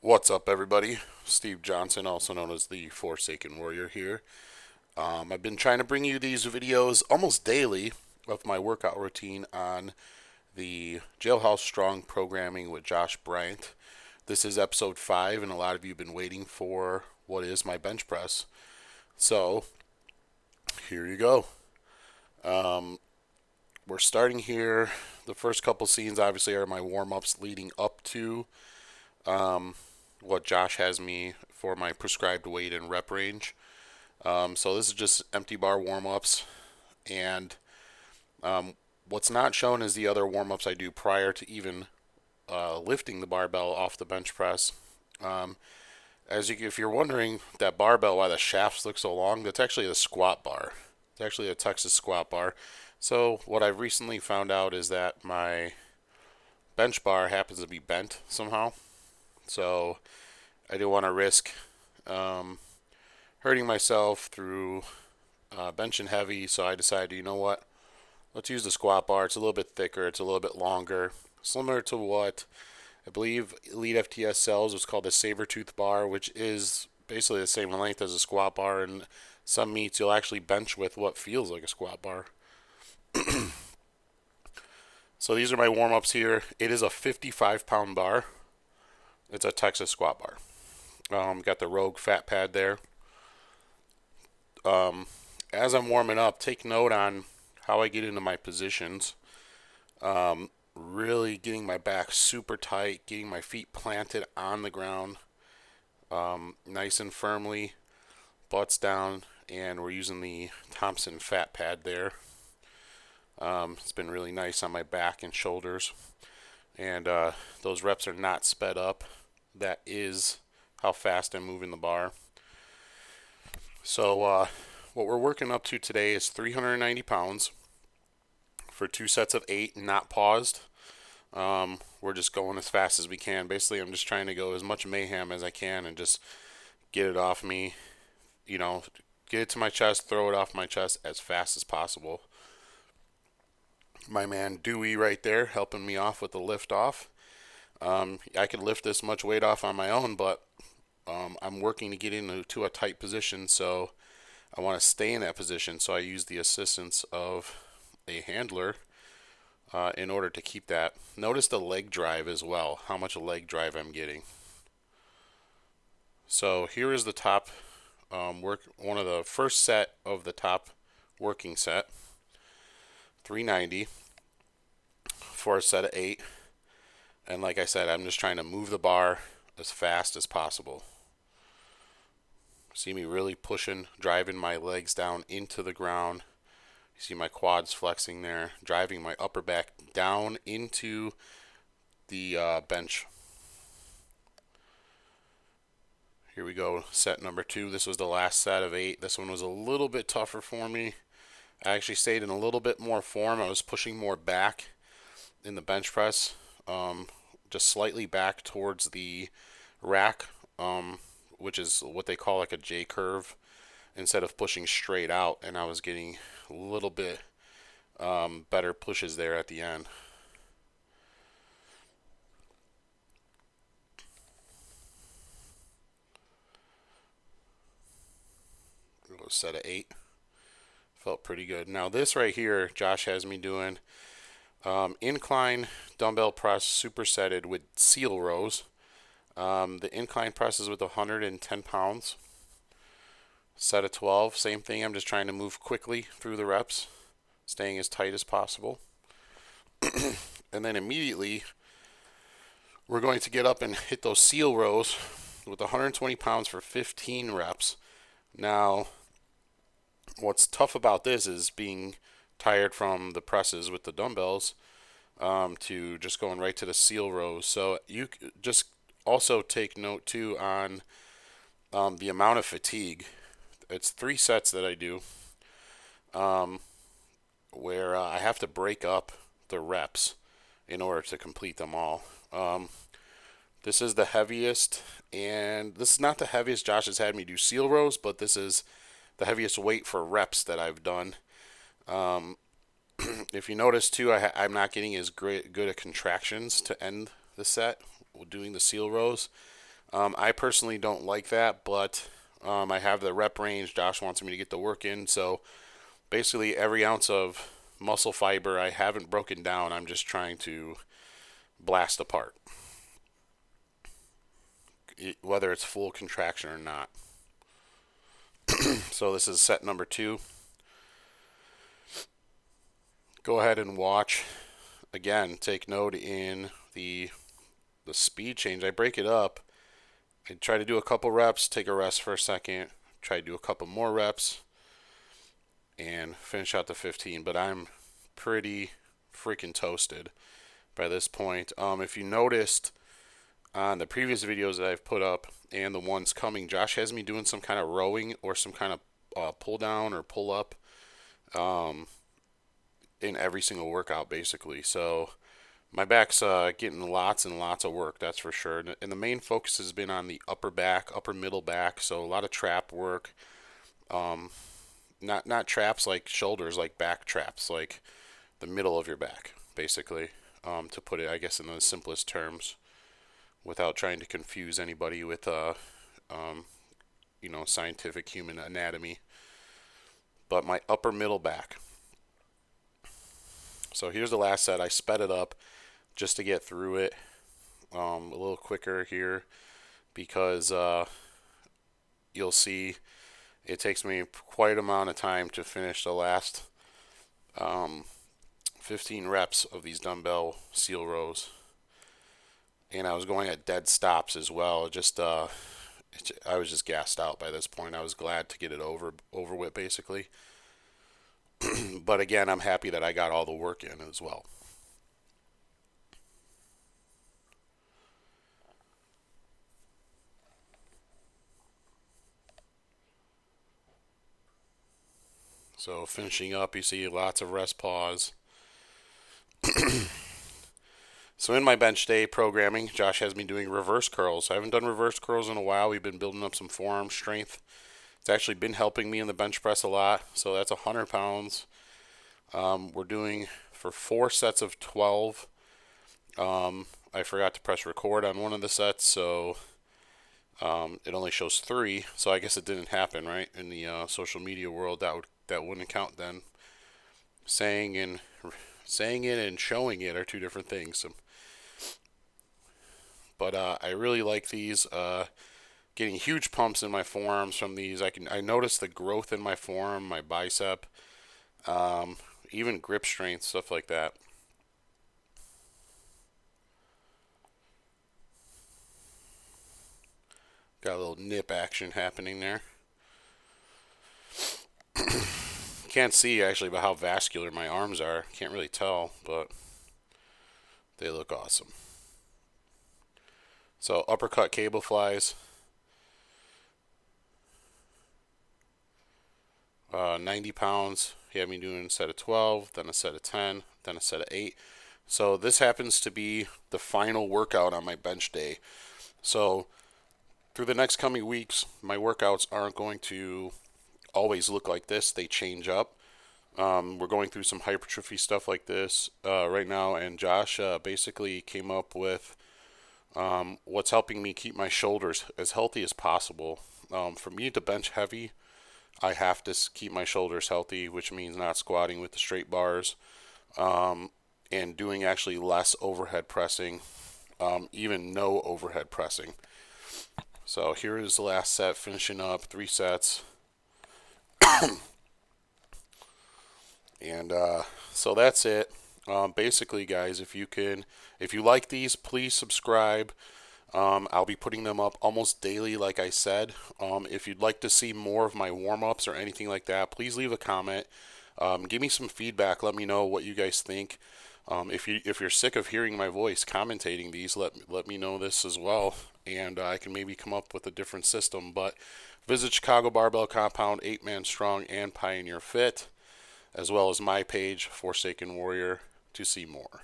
What's up, everybody? Steve Johnson, also known as the Forsaken Warrior here. I've been trying to bring you these videos almost daily of my workout routine on the Jailhouse Strong Programming with Josh Bryant. This is episode 5, and a lot of you have been waiting for what is my bench press. So, here you go. Um, we're starting here. The first couple scenes, obviously, are my warm ups leading up to um, what Josh has me for my prescribed weight and rep range. So this is just empty bar warm ups, and um, what's not shown is the other warm ups I do prior to even lifting the barbell off the bench press. Um, if you're wondering that barbell, why the shafts look so long, that's actually a squat bar. It's actually a Texas squat bar. So what I've recently found out is that my bench bar happens to be bent somehow. So I didn't want to risk um, hurting myself through benching heavy, so I decided, you know what? Let's use the squat bar. It's a little bit thicker, it's a little bit longer, similar to what I believe Elite FTS sells. It's called the Saber Tooth bar, which is basically the same length as a squat bar. And some meets you'll actually bench with what feels like a squat bar. So these are my warm ups here. It is a 55-pound bar. It's a Texas squat bar. Got the Rogue fat pad there. Um, as I'm warming up, take note on how I get into my positions. Really getting my back super tight, getting my feet planted on the ground, nice and firmly, butts down, and we're using the Thompson fat pad there. It's been really nice on my back and shoulders, and those reps are not sped up. That is how fast I'm moving the bar. So what we're working up to today is 390 pounds for 2 sets of 8, not paused. We're just going as fast as we can. Basically, I'm just trying to go as much mayhem as I can and just get it off me, you know, get it to my chest, throw it off my chest as fast as possible. My man Dewey right there helping me off with the lift off. I could lift this much weight off on my own, but I'm working to get into a tight position, so I want to stay in that position. So I use the assistance of a handler in order to keep that. Notice the leg drive as well, how much leg drive I'm getting. So here is the top one of the first set of the top working set, 390 for a set of 8. And like I said, I'm just trying to move the bar as fast as possible. See me really pushing, driving my legs down into the ground. You see my quads flexing there, driving my upper back down into the bench. Here we go, set number 2. This was the last set of 8. This one was a little bit tougher for me. I actually stayed in a little bit more form. I was pushing more back in the bench press, just slightly back towards the rack, which is what they call like a J curve, instead of pushing straight out. And I was getting a little bit better pushes there at the end. A set of 8. Felt pretty good. Now this right here, Josh has me doing incline dumbbell press supersetted with seal rows. The incline press is with 110 pounds. Set of 12, same thing. I'm just trying to move quickly through the reps, staying as tight as possible. And then immediately, we're going to get up and hit those seal rows with 120 pounds for 15 reps. Now, what's tough about this is being tired from the presses with the dumbbells to just going right to the seal rows. So you just also take note too on the amount of fatigue. It's 3 sets that I do, where I have to break up the reps in order to complete them all. This is the heaviest, and this is not the heaviest Josh has had me do seal rows, but this is the heaviest weight for reps that I've done. If you notice too, I'm not getting as good at contractions to end the set doing the seal rows. I personally don't like that, but I have the rep range. Josh wants me to get the work in, so basically every ounce of muscle fiber I haven't broken down. I'm just trying to blast apart, whether it's full contraction or not. So this is set number 2. Go ahead and watch. Again, take note in the speed change. I break it up. I try to do a couple reps, take a rest for a second, try to do a couple more reps, and finish out the 15. But I'm pretty freaking toasted by this point. If you noticed on the previous videos that I've put up and the ones coming, Josh has me doing some kind of rowing or some kind of pull down or pull up in every single workout, basically. So my back's getting lots and lots of work, that's for sure. And the main focus has been on the upper back, upper middle back. So a lot of trap work. Not traps like shoulders, like back traps, like the middle of your back, basically. To put it, I guess, in the simplest terms, without trying to confuse anybody with scientific human anatomy. But my upper middle back. So here's the last set. I sped it up just to get through it a little quicker here because you'll see it takes me quite an amount of time to finish the last 15 reps of these dumbbell seal rows. And I was going at dead stops as well. I was just gassed out by this point. I was glad to get it over with, basically. But again, I'm happy that I got all the work in as well. So finishing up, you see lots of rest pause. So in my bench day programming, Josh has me doing reverse curls. I haven't done reverse curls in a while. We've been building up some forearm strength. It's actually been helping me in the bench press a lot. So that's 100 pounds. We're doing for 4 sets of 12. I forgot to press record on one of the sets, so it only shows 3. So I guess it didn't happen, right? In the social media world, that wouldn't count then. Saying it and showing it are 2 different things. But I really like these. Getting huge pumps in my forearms from these. I notice the growth in my forearm, my bicep, even grip strength, stuff like that. Got a little nip action happening there. Can't see actually about how vascular my arms are. Can't really tell, but they look awesome. So uppercut cable flies. 90 pounds. He had me doing a set of 12, then a set of 10, then a set of 8. So this happens to be the final workout on my bench day. So through the next coming weeks, my workouts aren't going to always look like this. They change up. We're going through some hypertrophy stuff like this right now, and Josh basically came up with what's helping me keep my shoulders as healthy as possible. For me to bench heavy, I have to keep my shoulders healthy, which means not squatting with the straight bars and doing actually less overhead pressing, even no overhead pressing. So here is the last set, finishing up 3 sets. And so that's it. Basically, guys, if you like these, please subscribe. I'll be putting them up almost daily, like I said. If you'd like to see more of my warm-ups or anything like that, please leave a comment. Give me some feedback. Let me know what you guys think. If you're sick of hearing my voice commentating these, let me know this as well, and I can maybe come up with a different system. But visit Chicago Barbell Compound, 8-Man Strong, and Pioneer Fit, as well as my page, Forsaken Warrior, to see more.